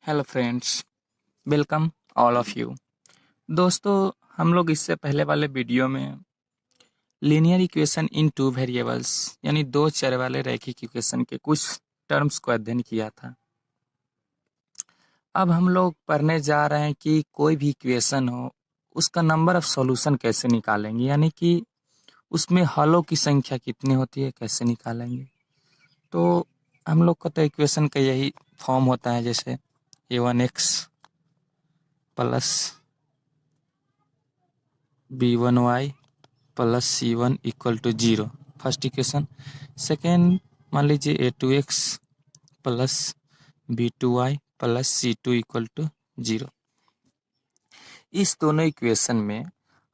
Hello friends, welcome all of you. दोस्तों, हम लोग इससे पहले वाले वीडियो में linear equation in two variables यानी दो चर वाले रैखिक इक्वेशन के कुछ टर्म्स को अध्ययन किया था। अब हम लोग पढ़ने जा रहे हैं कि कोई भी इक्वेशन हो उसका नंबर ऑफ सॉल्यूशन कैसे निकालेंगे, यानी कि उसमें हलों की संख्या कितनी होती है कैसे निकालेंगे। तो हम लोग का तो इक्वेशन का यही फॉर्म होता है, जैसे a1x plus b1y plus c1 equal to 0, first equation. Second, मान लीजिए a2x plus b2y plus c2 equal to 0। इस दोनों इक्वेशन में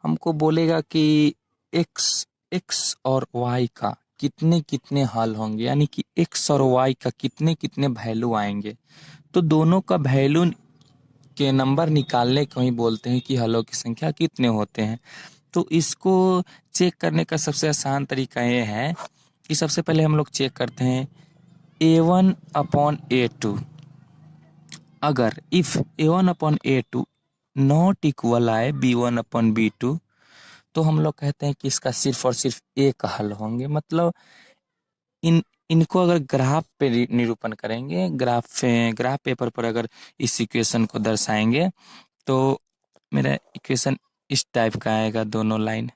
हमको बोलेगा कि x और y का कितने कितने हल होंगे, यानी कि x और y का कितने कितने वैल्यू आएंगे। तो दोनों का वैल्यू के नंबर निकालने को ही बोलते हैं कि हलों की संख्या कितने होते हैं। तो इसको चेक करने का सबसे आसान तरीका ये है कि सबसे पहले हम लोग चेक करते हैं a1 अपॉन a2। अगर if a1 upon a2 not equal आए b1 अपॉन b2, तो हम लोग कहते हैं कि इसका सिर्फ और सिर्फ एक हल होंगे। मतलब इनको अगर ग्राफ पे निरूपण करेंगे, ग्राफ पेपर पर अगर इस इक्वेशन को दर्शाएंगे तो मेरा इक्वेशन इस टाइप का आएगा, दोनों लाइन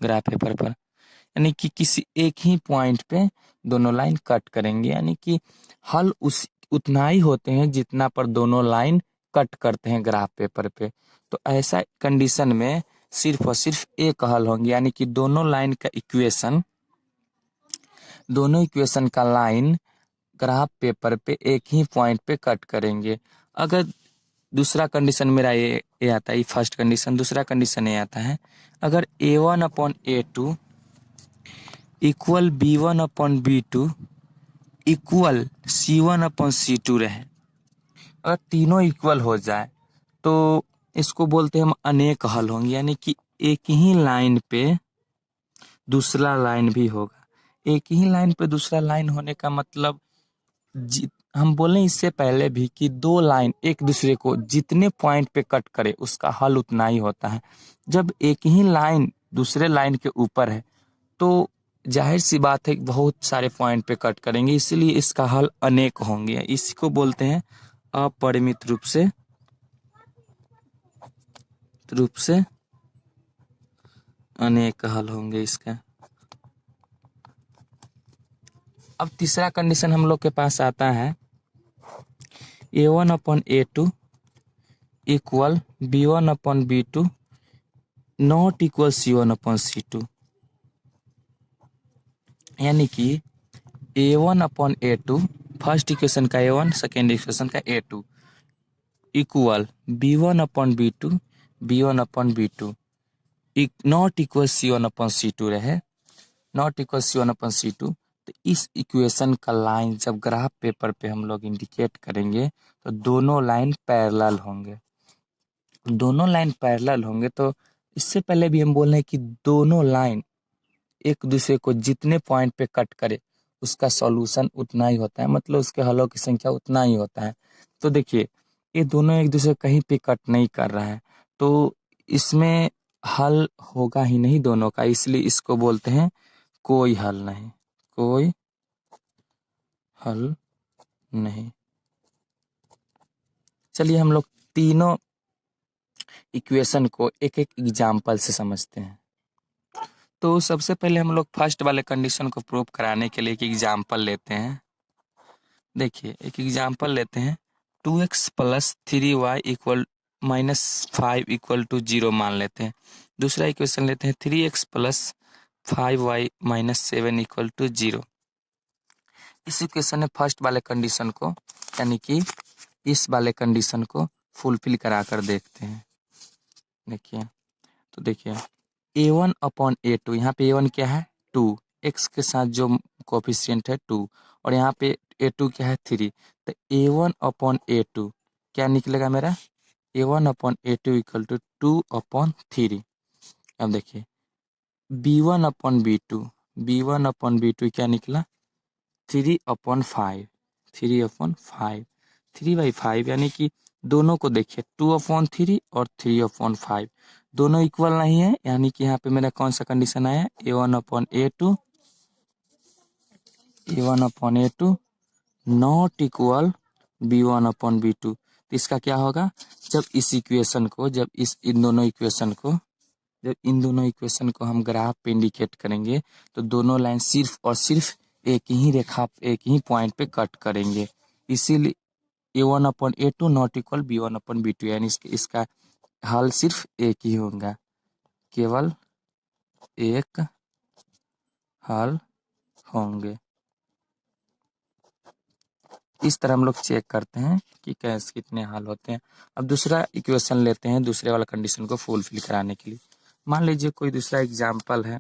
ग्राफ पेपर पर, यानी कि किसी एक ही पॉइंट पे दोनों लाइन कट करेंगे, यानी कि हल उतना ही होते हैं जितना पर दोनों लाइन कट करते हैं ग्राफ पेपर पे। तो ऐसा कंडीशन में सिर्फ और सिर्फ एक हल होंगे, यानी कि दोनों इक्वेशन का लाइन ग्राफ पेपर पे एक ही पॉइंट पे कट करेंगे। अगर दूसरा कंडीशन मेरा ये आता है, फर्स्ट कंडीशन। दूसरा कंडीशन ये आता है, अगर a1 upon a2 equal b1 upon b2 equal c1 upon c2 रहे, अगर तीनों इक्वल हो जाए तो इसको बोलते हैं हम अनेक हल होंगे, यानी कि एक ही लाइन पे दूसरा लाइन भी होगा। एक ही लाइन पे दूसरा लाइन होने का मतलब हम बोले इससे पहले भी कि दो लाइन एक दूसरे को जितने पॉइंट पे कट करे उसका हल उतना ही होता है। जब एक ही लाइन दूसरे लाइन के ऊपर है तो जाहिर सी बात है बहुत सारे पॉइंट पे कट करेंगे, इसलिए इसका हल अनेक होंगे। इसको बोलते हैं अपरिमित रूप से अनेक हल होंगे इसका। अब तीसरा कंडीशन हम लोग के पास आता है, a1 upon a2 equal b1 upon b2 not equal c1 upon c2, यानी कि a1 upon a2, first equation का a1, सेकेंड इक्वेशन का a2 equal b1 upon b2 b1 upon b2 not equal c1 upon c2 रहे, not equal c1 upon c2। तो इस equation का line जब graph paper पे हम लोग इंडिकेट करेंगे तो दोनों लाइन पैरेलल होंगे। तो इससे पहले भी हम बोल रहे हैं कि दोनों लाइन एक दूसरे को जितने पॉइंट पे कट करे उसका सॉल्यूशन उतना ही होता है, मतलब उसके हलों की संख्या उतना ही होता है। तो देखिए, ये दोनों एक दूसरे कहीं पे कट नहीं कर रहा है, तो इसमें हल होगा ही नहीं दोनों का, इसलिए इसको बोलते हैं कोई हल नहीं, कोई हल नहीं। चलिए हम लोग तीनों इक्वेशन को एक एक एग्जाम्पल से समझते हैं। तो सबसे पहले हम लोग फर्स्ट वाले कंडीशन को प्रूव कराने के लिए एक एग्जाम्पल लेते हैं। देखिए, एक एग्जाम्पल लेते हैं, 2x plus 3y equal -5 equal to 0 मान लेते हैं। दूसरा इक्वेशन लेते हैं, 3x plus 5y minus 7 equal to 0। इस इक्वेशन में फर्स्ट वाले कंडीशन को, यानी कि इस वाले कंडीशन को फुलफिल करा कर देखते हैं। देखिए, तो देखिए a1 अपॉन a2, यहाँ पे a1 क्या है 2, x के साथ जो कोफिशिएंट है 2, और यहाँ पे a2 क्या है 3। तो a1 अपॉन a2 क्या निकलेगा मेरा, a1 upon a2 equal to 2 upon 3। अब देखिए b1 अपॉन b2 क्या निकला 3 अपॉन 5, 3 अपॉन 5। 3/5 यानी कि दोनों को देखिए 2/3 और 3/5 दोनों इक्वल नहीं है, यानी कि यहाँ पे मेरा कौन सा कंडीशन आया, a1/a2 नॉट इक्वल b1/b2। तो इसका क्या होगा, जब इस इक्वेशन को जब इस इन दोनों इक्वेशन को जब इन दोनों इक्वेशन को हम ग्राफ पे इंडिकेट करेंगे तो दोनों लाइन सिर्फ और सिर्फ एक ही पॉइंट पे कट करेंगे, इसीलिए a1/a2 नॉट इक्वल b1/b2, यानी इसका हल सिर्फ एक ही होगा, केवल एक हल होंगे। इस तरह हम लोग चेक करते हैं कि कैसे कितने हल होते हैं। अब दूसरा इक्वेशन लेते हैं दूसरे वाला कंडीशन को फुलफिल कराने के लिए। मान लीजिए कोई दूसरा एग्जाम्पल है,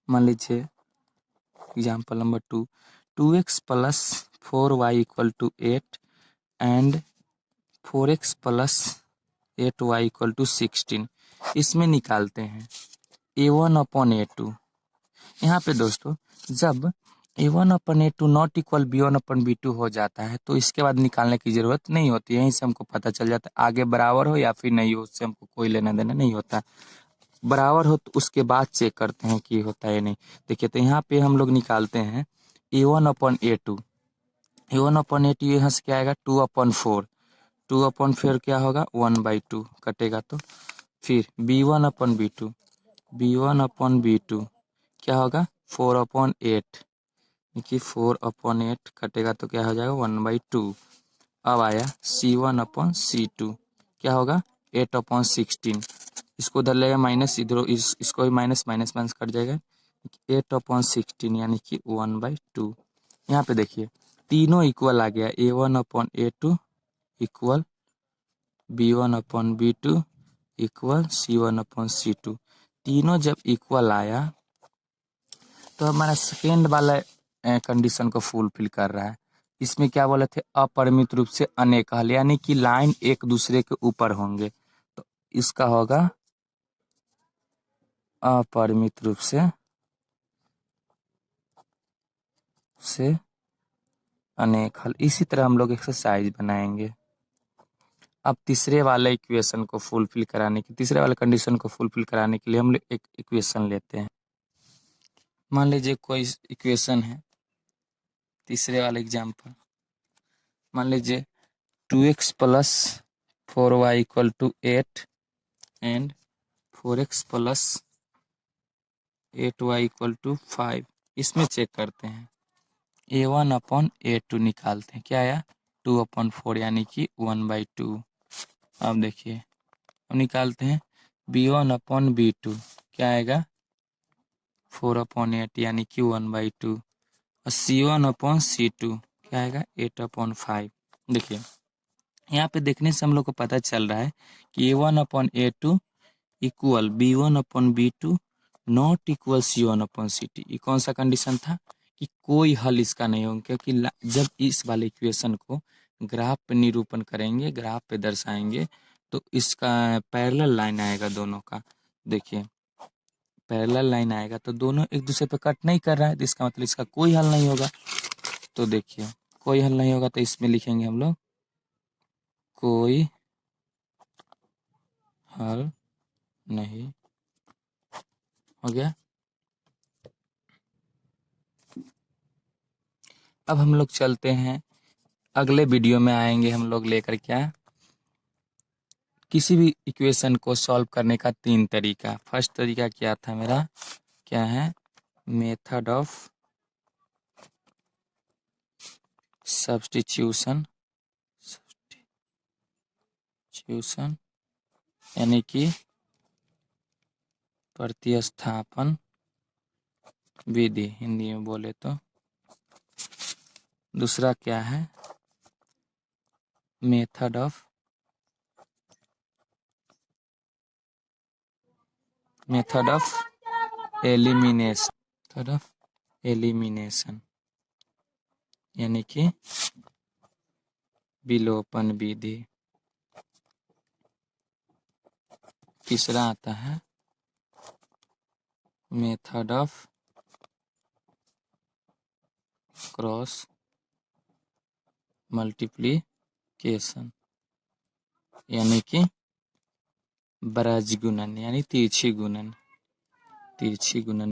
मान लीजिए example number 2x plus 4y equal to 8 and 4x plus 8y equal to 16। इसमें निकालते हैं a1/a2। यहाँ पे दोस्तों जब a1/a2 नॉट इक्वल b1/b2 हो जाता है तो इसके बाद निकालने की जरूरत नहीं होती है, यहीं से हमको पता चल जाता है, आगे बराबर हो या फिर नहीं हो उससे हमको कोई लेना देना नहीं होता। बराबर हो तो उसके बाद चेक करते हैं कि होता है नहीं। देखिए तो यहाँ पे हम लोग निकालते हैं a1/a2, a1/a2 यहाँ से क्या आएगा 2/4, 2/4 क्या होगा 1/2 कटेगा, तो फिर b1/b2, b1/b2 क्या होगा 4/8, देखिए 4/8 कटेगा तो क्या हो जाएगा 1/2। अब आया C1/C2 क्या होगा 8/16, इसको उधर लेगा माइनस, इधर इसको भी माइनस माइनस माइनस कट जाएगा, 8/16 यानी कि 1/2। यहाँ पे देखिए तीनों इक्वल आ गया, a1/a2 equal b1/b2 equal C1/C2। तीनों जब इक्वल आया तो हमारा सेकेंड वाला कंडीशन को फुलफिल कर रहा है। इसमें क्या बोले थे, अपरिमित रूप से अनेक हल, यानी कि लाइन एक दूसरे के ऊपर होंगे, तो इसका होगा अपरिमित रूप से अनेक हल। इसी तरह हम लोग एक्सरसाइज बनाएंगे। अब तीसरे वाले इक्वेशन को फुलफिल कराने की तीसरे वाले कंडीशन को फुलफिल कराने के लिए हम लोग एक इक्वेशन लेते हैं। मान लीजिए कोई इक्वेशन है, तीसरे वाले एग्जाम्पल मान लीजिए 2x plus 4y equal to 8 and 4x plus 8y equal to 5। इसमें चेक करते हैं a1/a2 निकालते हैं, क्या आया 2/4 यानी कि 1/2। अब देखिए अब निकालते हैं b1/b2, क्या आएगा 4/8 यानी कि 1/2, और C1/C2 क्या आएगा 8/5। देखिए यहाँ पे देखने से हम लोग को पता चल रहा है कि a1/a2 equal b1/b2 not equal C1/C2। ये कौन सा कंडीशन था कि कोई हल इसका नहीं होगा, क्योंकि जब इस वाले इक्वेशन को ग्राफ पे निरूपण करेंगे, ग्राफ पे दर्शाएंगे, तो इसका पैरेलल लाइन आएगा दोनों का। देखिए पैरेलल लाइन आएगा तो दोनों एक दूसरे पे कट नहीं कर रहा है, तो इसका मतलब इसका कोई हल नहीं होगा। तो देखिए कोई हल नहीं होगा तो इसमें लिखेंगे हम लोग कोई हल नहीं हो गया। अब हम लोग चलते हैं अगले वीडियो में, आएंगे हम लोग लेकर क्या, किसी भी इक्वेशन को सॉल्व करने का 3 तरीका। फर्स्ट तरीका क्या था मेरा, क्या है मेथड ऑफ सब्स्टिट्यूशन यानी कि प्रतिस्थापन विधि हिंदी में बोले तो। दूसरा क्या है मेथड ऑफ एलिमिनेशन यानी कि विलोपन विधि। तीसरा आता है मेथड ऑफ क्रॉस मल्टीप्लिकेशन यानी कि बराज गुणन यानी तिरछी गुणन